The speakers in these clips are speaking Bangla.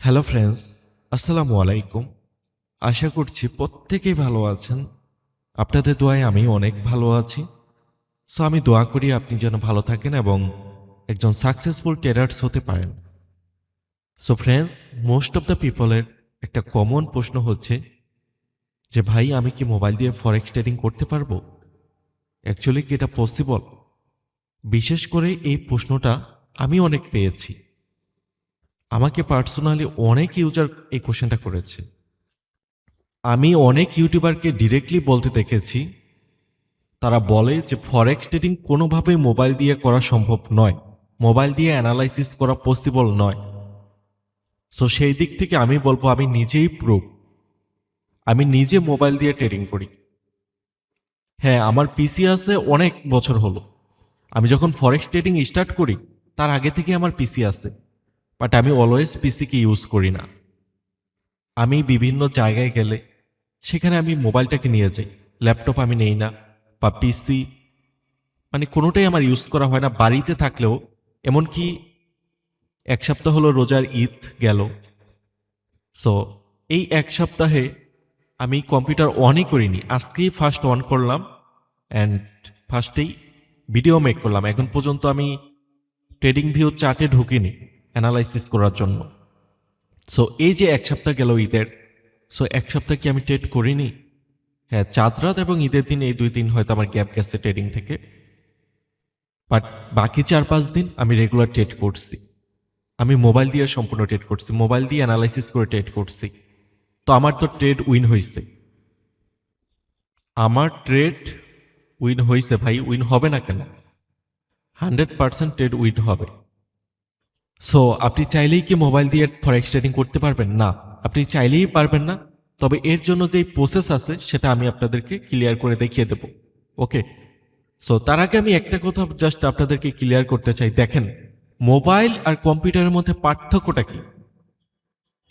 হ্যালো ফ্রেন্ডস, আসসালামু আলাইকুম। আশা করছি প্রত্যেকেই ভালো আছেন। আপনাদের দোয়ায় আমি অনেক ভালো আছি। সো আমি দোয়া করি আপনি যেন ভালো থাকেন এবং একজন সাকসেসফুল ট্রেডার্স হতে পারেন। So friends, most of the পিপলের একটা কমন প্রশ্ন হচ্ছে যে ভাই, আমি কি মোবাইল দিয়ে ফরেক্স ট্রেডিং করতে পারবো? অ্যাকচুয়ালি কি এটা পসিবল? বিশেষ করে এই প্রশ্নটা আমি অনেক পেয়েছি। আমাকে পার্সোনালি অনেক ইউজার এই কোশ্চেনটা করেছে। আমি অনেক ইউটিউবারকে ডিরেক্টলি বলতে দেখেছি, তারা বলে যে ফরেক্স ট্রেডিং কোনোভাবেই মোবাইল দিয়ে করা সম্ভব নয়, মোবাইল দিয়ে অ্যানালাইসিস করা পসিবল নয়। সো সেই দিক থেকে আমি বলবো, আমি নিজেই প্রুফ। আমি নিজে মোবাইল দিয়ে ট্রেডিং করি। হ্যাঁ, আমার পিসি আছে, অনেক বছর হলো। আমি যখন ফরেক্স ট্রেডিং স্টার্ট করি তার আগে থেকে আমার পিসি আছে, বাট আমি অলওয়েজ পিসিকে ইউজ করি না। আমি বিভিন্ন জায়গায় গেলে সেখানে আমি মোবাইলটাকে নিয়ে যাই, ল্যাপটপ আমি নেই না, বা পিসি মানে কোনোটাই আমার ইউজ করা হয় না বাড়িতে থাকলেও। এমনকি এক সপ্তাহ হলো রোজার ঈদ গেল। সো এই এক সপ্তাহে আমি কম্পিউটার অনই করিনি, আজকেই ফার্স্ট অন করলাম অ্যান্ড ফার্স্টেই ভিডিও মেক করলাম। এখন পর্যন্ত আমি ট্রেডিং ভিউ চার্টে ঢুকিনি অ্যানালাইসিস করার জন্য। সো এই যে এক সপ্তাহ গেল ঈদের, সো এক সপ্তাহ কি আমি ট্রেড করিনি? হ্যাঁ, চাঁদ রাত এবং ঈদের দিন এই 2 দিন হয়তো আমার গ্যাপ গেছে ট্রেডিং থেকে, বাট বাকি 4-5 দিন আমি রেগুলার ট্রেড করছি। আমি মোবাইল দিয়ে সম্পূর্ণ ট্রেড করছি, মোবাইল দিয়ে অ্যানালাইসিস করে ট্রেড করছি। তো আমার তো ট্রেড উইন হয়েছে। আমার ট্রেড উইন হয়েছে ভাই, উইন হবে না কেন? 100% ট্রেড উইন হবে। সো আপনি চাইলেই কি মোবাইল দিয়ে ফরেক্স ট্রেডিং করতে পারবেন? না, আপনি চাইলেই পারবেন না। তবে এর জন্য যেই প্রসেস আছে সেটা আমি আপনাদেরকে ক্লিয়ার করে দেখিয়ে দেব। ওকে, সো তার আগে আমি একটা কথা জাস্ট আপনাদেরকে ক্লিয়ার করতে চাই। দেখেন, মোবাইল আর কম্পিউটারের মধ্যে পার্থক্যটা কি?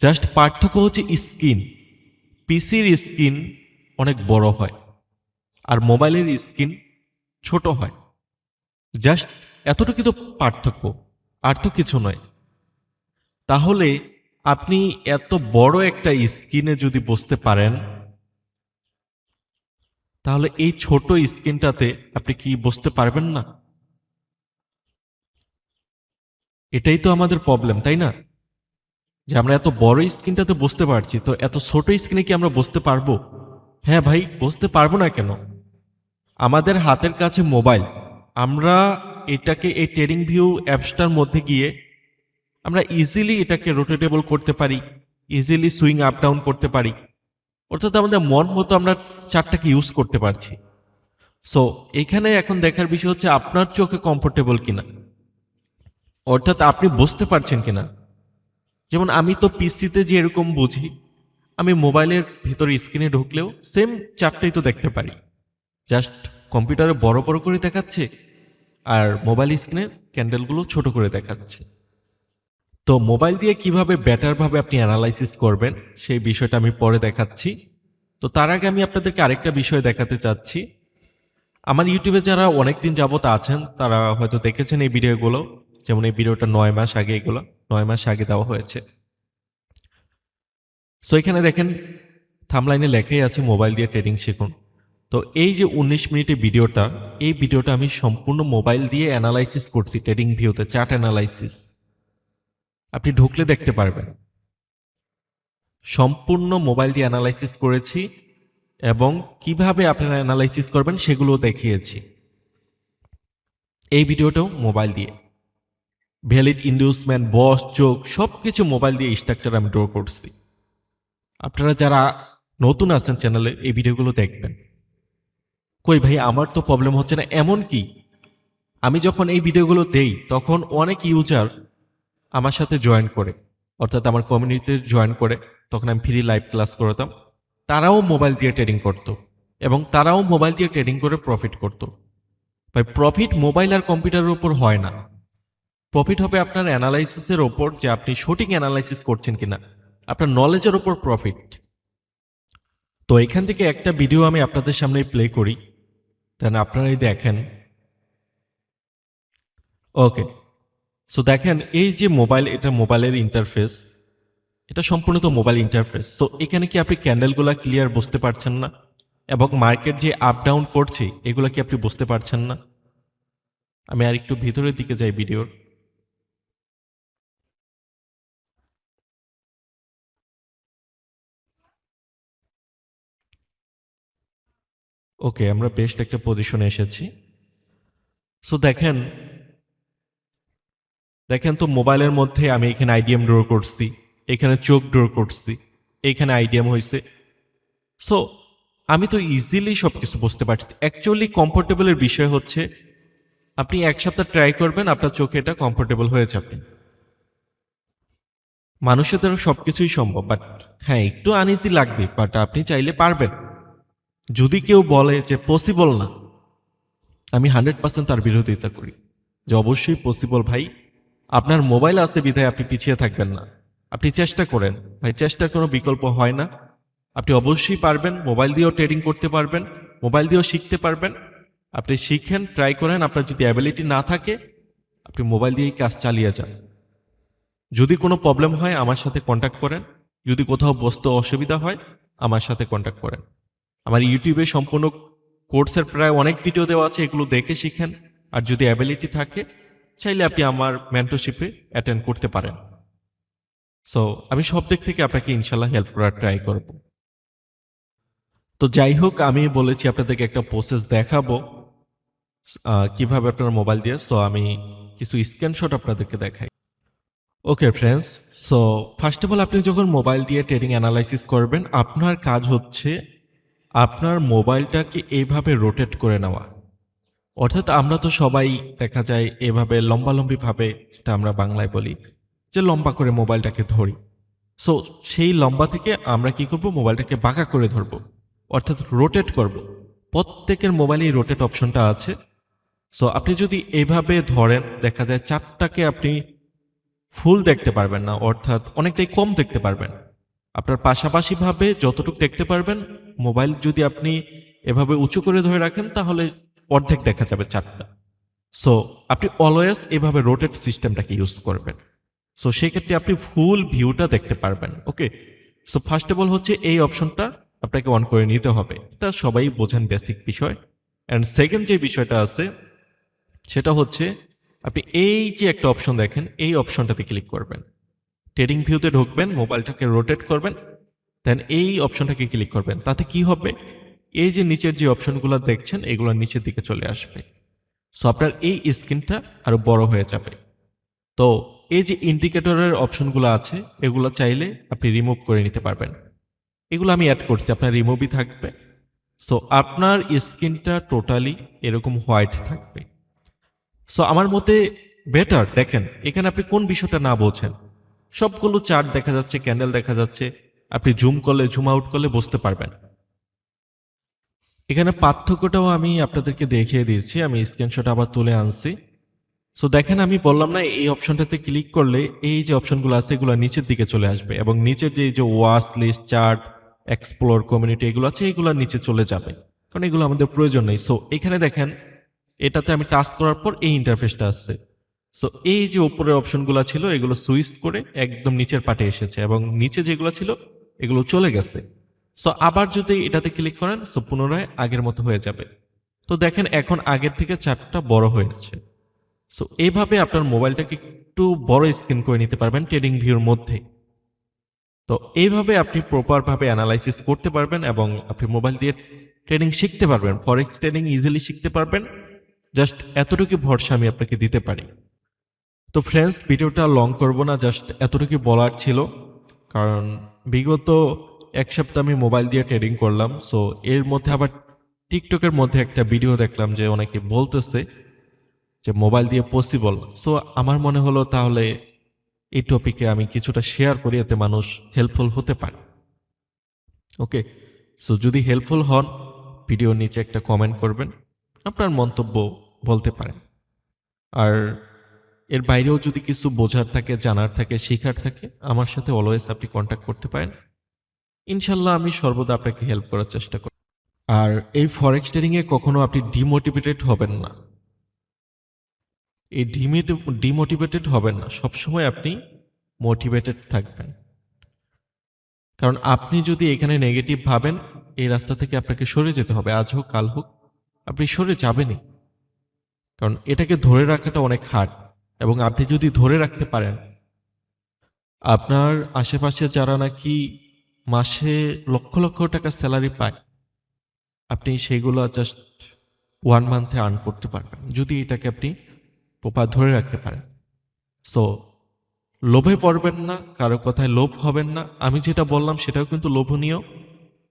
জাস্ট পার্থক্য হচ্ছে স্ক্রিন। পিসির স্ক্রিন অনেক বড় হয় আর মোবাইলের স্ক্রিন ছোট হয়। জাস্ট এতটুকু তো পার্থক্য, আর তো কিছু নয়। তাহলে আপনি এত বড় একটা স্ক্রিনে যদি বসতে পারেন, তাহলে এই ছোট স্ক্রিনটাতে আপনি কি বসতে পারবেন না? এটাই তো আমাদের প্রবলেম, তাই না? যে আমরা এত বড় স্ক্রিনটাতে বসতে পারছি, তো এত ছোট স্ক্রিনে কি আমরা বসতে পারবো? হ্যাঁ ভাই, বসতে পারবো না কেন? আমাদের হাতের কাছে মোবাইল, আমরা এটাকে এই ট্রেডিং ভিউ অ্যাপসটার মধ্যে গিয়ে আমরা ইজিলি এটাকে রোটেটেবল করতে পারি, ইজিলি সুইং আপ ডাউন করতে পারি। অর্থাৎ আমাদের মন মতো আমরা চারটাকে ইউজ করতে পারছি। সো এখানে এখন দেখার বিষয় হচ্ছে আপনার চোখে কমফোর্টেবল কিনা, অর্থাৎ আপনি বুঝতে পারছেন কিনা। যেমন আমি তো পিসিতে যে এরকম বুঝি, আমি মোবাইলের ভিতরে স্ক্রিনে ঢুকলেও সেম চারটাই তো দেখতে পারি। জাস্ট কম্পিউটারে বড় বড় করে দেখাচ্ছে আর মোবাইল স্ক্রিনে ক্যান্ডেলগুলো ছোট করে দেখাচ্ছে। তো মোবাইল দিয়ে কিভাবে বেটারভাবে আপনি অ্যানালাইসিস করবেন সেই বিষয়টা আমি পরে দেখাচ্ছি। তো তার আগে আমি আপনাদেরকে আরেকটা বিষয় দেখাতে চাচ্ছি। আমার ইউটিউবে যারা অনেকদিন যাবত আছেন তারা হয়তো দেখেছেন এই ভিডিওগুলো। যেমন এই ভিডিওটা 9 মাস আগে, এগুলো 9 মাস আগে দেওয়া হয়েছে। সো এখানে দেখেন থাম্বলাইনে লেখাই আছে মোবাইল দিয়ে ট্রেডিং শিখুন। তো এই যে 19 মিনিটের ভিডিওটা, এই ভিডিওটা আমি সম্পূর্ণ মোবাইল দিয়ে অ্যানালাইসিস করছি ট্রেডিং ভিউতে, চার্ট অ্যানালাইসিস। আপনি ঢুকলে দেখতে পারবেন সম্পূর্ণ মোবাইল দিয়ে অ্যানালাইসিস করেছি এবং কিভাবে আপনারা অ্যানালাইসিস করবেন সেগুলো দেখিয়েছি। এই ভিডিওটাও মোবাইল দিয়ে ভ্যালিড ইন্ডিউসমেন্ট, বস, যোগ সব কিছু মোবাইল দিয়ে স্ট্রাকচার আমি ড্র করছি। আপনারা যারা নতুন আছেন চ্যানেলে এই ভিডিওগুলো দেখবেন। কই ভাই, আমার তো প্রবলেম হচ্ছে না। এমন কি আমি যখন এই ভিডিওগুলো দেই তখন অনেক ইউজার আমার সাথে জয়েন করে, অর্থাৎ আমার কমিউনিটিতে জয়েন করে, তখন আমি ফ্রি লাইভ ক্লাস করতাম। তারাও মোবাইল দিয়ে ট্রেডিং করত এবং তারাও মোবাইল দিয়ে ট্রেডিং করে প্রফিট করত। ভাই, প্রফিট মোবাইল আর কম্পিউটারের উপর হয় না। প্রফিট হবে আপনার অ্যানালাইসিসের ওপর, যে আপনি সঠিক অ্যানালাইসিস করছেন কিনা, আপনার নলেজের ওপর প্রফিট। তো এখান থেকে একটা ভিডিও আমি আপনাদের সামনে প্লে করি, দেন আপনারাই দেখেন। ওকে, সো দেখেন এই যে মোবাইল, এটা মোবাইলের ইন্টারফেস। এটা সম্পূর্ণ তো মোবাইল ইন্টারফেস। সো এখানে কি আপনি ক্যান্ডেলগুলা ক্লিয়ার বুঝতে পারছেন না? এবং মার্কেট যে আপ ডাউন করছে এগুলা কি আপনি বুঝতে পারছেন না? আমি আর একটু ভিতরের দিকে যাই ভিডিওর। ওকে, আমরা বেস্ট একটা পজিশনে এসেছি। সো দেখেন দেখেন তো মোবাইলের মধ্যে আমি এখানে আইডিএম ড্র করছি, এখানে চোখ ড্র করছি, এখানে আইডিএম হয়েছে। সো আমি তো ইজিলি সব কিছু বুঝতে পারছি। অ্যাকচুয়ালি কমফোর্টেবলের বিষয় হচ্ছে আপনি 1 সপ্তাহ ট্রাই করবেন, আপনার চোখে এটা কমফোর্টেবল হয়ে যাবে। মানুষের দ্বারা সব কিছুই সম্ভব, বাট হ্যাঁ একটু আনইজি লাগবে, বাট আপনি চাইলে পারবেন। যদি কেউ বলে যে পসিবল না, আমি 100% তার বিরোধিতা করি যে অবশ্যই পসিবল ভাই। আপনার মোবাইল আছে বিধায় আপনি পিছিয়ে থাকবেন না। আপনি চেষ্টা করেন ভাই, চেষ্টার কোনো বিকল্প হয় না। আপনি অবশ্যই পারবেন, মোবাইল দিয়েও ট্রেডিং করতে পারবেন, মোবাইল দিয়েও শিখতে পারবেন। আপনি শিখেন, ট্রাই করেন। আপনার যদি অ্যাবিলিটি না থাকে আপনি মোবাইল দিয়েই কাজ চালিয়ে যান। যদি কোনো প্রবলেম হয় আমার সাথে কন্ট্যাক্ট করেন, যদি কোথাও বসতে অসুবিধা হয় আমার সাথে কন্ট্যাক্ট করেন। আমার ইউটিউবে সম্পূর্ণ কোর্সের প্রায় অনেক ভিডিও দেওয়া আছে, এগুলো দেখে শিখেন। আর যদি অ্যাবিলিটি থাকে চাইলে আপনি আমার মেন্টরশিপে অ্যাটেন্ড করতে পারেন। সো আমি সব দিক থেকে আপনাকে ইনশাল্লাহ হেল্প করার ট্রাই করব। তো যাই হোক, আমি বলেছি আপনাদেরকে একটা প্রসেস দেখাবো কিভাবে আপনার মোবাইল দিয়ে। সো আমি কিছু স্ক্রিনশট আপনাদেরকে দেখাই। Okay friends, so first of all আপনি যখন মোবাইল দিয়ে ট্রেডিং অ্যানালাইসিস করবেন, আপনার কাজ হচ্ছে আপনার মোবাইলটাকে এইভাবে রোটেট করে নেওয়া। অর্থাৎ আমরা তো সবাই দেখা যায় এভাবে লম্বালম্বিভাবে, যেটা আমরা বাংলায় বলি যে লম্বা করে মোবাইলটাকে ধরি। সো সেই লম্বা থেকে আমরা কি করব, মোবাইলটাকে বাঁকা করে ধরব, অর্থাৎ রোটেট করব। প্রত্যেকের মোবাইলেই রোটেট অপশনটা আছে। সো আপনি যদি এইভাবে ধরেন, দেখা যায় চারটাকে আপনি ফুল দেখতে পারবেন না, অর্থাৎ অনেকটাই কম দেখতে পারবেন। আপনার পাশাপাশিভাবে যতটুকু দেখতে পারবেন, মোবাইল যদি আপনি এভাবে উঁচু করে ধরে রাখেন তাহলে অর্ধেক দেখা যাবে চারটা। সো আপনি অলওয়েজ এভাবে রোটেট সিস্টেমটাকে ইউজ করবেন। সো সেক্ষেত্রে আপনি ফুল ভিউটা দেখতে পারবেন। ওকে, সো ফার্স্ট অফ অল হচ্ছে এই অপশনটা আপনাকে অন করে নিতে হবে। এটা সবাই বোঝেন, বেসিক বিষয়। অ্যান্ড সেকেন্ড যে বিষয়টা আছে সেটা হচ্ছে আপনি এই যে একটা অপশন দেখেন, এই অপশনটাতে ক্লিক করবেন, ট্রেডিং ভিউতে ঢুকবেন, মোবাইলটাকে রোটেট করবেন, দেন এই অপশনটাকে ক্লিক করবেন। তাতে কি হবে, এই যে নিচের যে অপশনগুলো দেখছেন এগুলো নিচের দিকে চলে আসবে। সো আপনার এই স্ক্রিনটা আরো বড় হয়ে যাবে। তো এই যে ইন্ডিকেটরের অপশনগুলো আছে এগুলো চাইলে আপনি রিমুভ করে নিতে পারবেন। এগুলো আমি অ্যাড করছি, আপনার রিমুভই থাকবে। সো আপনার স্ক্রিনটা টোটালি এরকম হোয়াইট থাকবে। সো আমার মতে বেটার, দেখেন এখানে আপনি কোন বিষয়টা না বোঝেন, সবগুলো চার্ট দেখা যাচ্ছে, ক্যান্ডেল দেখা যাচ্ছে, আপনি জুম করলে জুম আউট করলে বুঝতে পারবেন। এখানে পার্থক্যটাও আমি আপনাদেরকে দেখিয়ে দিয়েছি, আমি স্ক্রিনশট আবার তুলে আনছি। সো দেখেন, আমি বললাম না এই অপশনটাতে ক্লিক করলে এই যে অপশনগুলো আছে এগুলো নিচের দিকে চলে আসবে, এবং নিচের যে watch list, chart, explore, community এগুলো আছে এগুলো নিচে চলে যাবে, কারণ এগুলো আমাদের প্রয়োজন নেই। সো এখানে দেখেন, এটাতে আমি টাচ করার পর এই ইন্টারফেসটা আসছে। সো এই যে উপরের অপশনগুলো ছিল এগুলো সুইচ করে একদম নিচের পাটে এসেছে, এবং নিচে যেগুলো ছিল এগুলো চলে গেছে। সো আবার যদি এটাতে ক্লিক করেন, সো পুনরায় আগের মতো হয়ে যাবে। তো দেখেন এখন আগের থেকে চার্টটা বড় হয়েছে। সো এইভাবে আপনার মোবাইলটাকে একটু বড় স্ক্রিন করে নিতে পারবেন ট্রেডিং ভিউর মধ্যে। তো এইভাবে আপনি প্রপারভাবে অ্যানালাইসিস করতে পারবেন এবং আপনি মোবাইল দিয়ে ট্রেডিং শিখতে পারবেন, ফরেক্স ট্রেডিং ইজিলি শিখতে পারবেন। জাস্ট এতটুকু ভরসা আমি আপনাকে দিতে পারি। তো ফ্রেন্ডস, ভিডিওটা লং করব না, জাস্ট এতটুকু বলার ছিল। কারণ বিগত 1 সপ্তাহ আমি মোবাইল দিয়ে ট্রেডিং করলাম। সো এর মধ্যে আবার টিকটকের মধ্যে একটা ভিডিও দেখলাম যে অনেকে বলতেছে যে মোবাইল দিয়ে পসিবল। সো আমার মনে হলো তাহলে এই টপিকে আমি কিছুটা শেয়ার করি, এতে মানুষ হেল্পফুল হতে পারে। ওকে, সো যদি হেল্পফুল হন ভিডিওর নিচে একটা কমেন্ট করবেন, আপনার মন্তব্য বলতে পারেন। আর এর বাইরেও যদি কিছু বোঝার থাকে, জানার থাকে, শেখার থাকে, আমার সাথে অলওয়েজ আপনি কন্ট্যাক্ট করতে পারেন। ইনশাল্লাহ আমি সর্বদা আপনাকে হেল্প করার চেষ্টা করি। আর এই ফরেক্স ট্রেডিংয়ে কখনো আপনি ডিমোটিভেটেড হবেন না। ডিমোটিভেটেড হবেন না, সবসময় আপনি মোটিভেটেড থাকবেন। কারণ আপনি যদি এখানে নেগেটিভ ভাবেন, এই রাস্তা থেকে আপনাকে সরে যেতে হবে, আজ হোক কাল হোক আপনি সরে যাবেনই। কারণ এটাকে ধরে রাখাটা অনেক হার্ড, এবং আপনি যদি ধরে রাখতে পারেন, আপনার আশেপাশে যারা নাকি মাসে লক্ষ লক্ষ টাকা স্যালারি পায়, আপনি সেগুলো জাস্ট 1 মান্থে আর্ন করতে পারবেন যদি এটাকে আপনি প্রপার ধরে রাখতে পারেন। সো লোভে পড়বেন না, কারো কথায় লোভ হবেন না। আমি যেটা বললাম সেটাও কিন্তু লোভনীয়,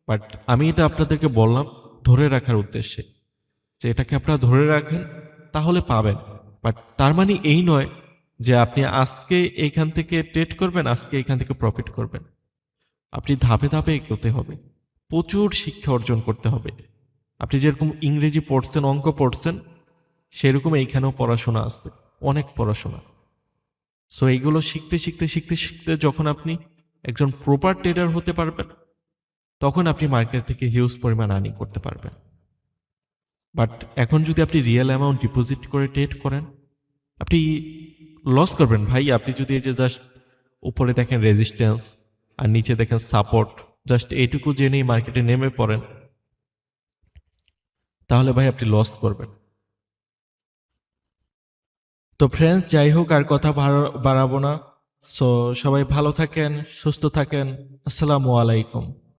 বাট আমি এটা আপনাদেরকে বললাম ধরে রাখার উদ্দেশ্যে, যে এটাকে আপনারা ধরে রাখেন তাহলে পাবেন। বাট তার মানে এই নয় যে আপনি আজকে এইখান থেকে ট্রেড করবেন, আজকে এইখান থেকে প্রফিট করবেন। আপনি ধাপে ধাপে এগোতে হবে, প্রচুর শিক্ষা অর্জন করতে হবে। আপনি যেরকম ইংরেজি পড়ছেন, অঙ্ক পড়ছেন, সেরকম এইখানেও পড়াশোনা আছে, অনেক পড়াশোনা। সো এইগুলো শিখতে শিখতে শিখতে শিখতে যখন আপনি একজন প্রপার ট্রেডার হতে পারবেন, তখন আপনি মার্কেট থেকে হিউজ পরিমাণ আর্নিং করতে পারবেন। বাট এখন যদি আপনি রিয়েল অ্যামাউন্ট ডিপোজিট করে ট্রেড করেন, আপনি লস করবেন ভাই। আপনি যদি এই যে জাস্ট উপরে দেখেন রেজিস্ট্যান্স আর নিচে দেখেন সাপোর্ট, জাস্ট এইটুকু জেনেই মার্কেটে নেমে পড়েন, তাহলে ভাই আপনি লস করবেন। তো ফ্রেন্ডস, যাই হোক, আর কথা বাড়াবো না। সো সবাই ভালো থাকেন, সুস্থ থাকেন। আসসালামু আলাইকুম।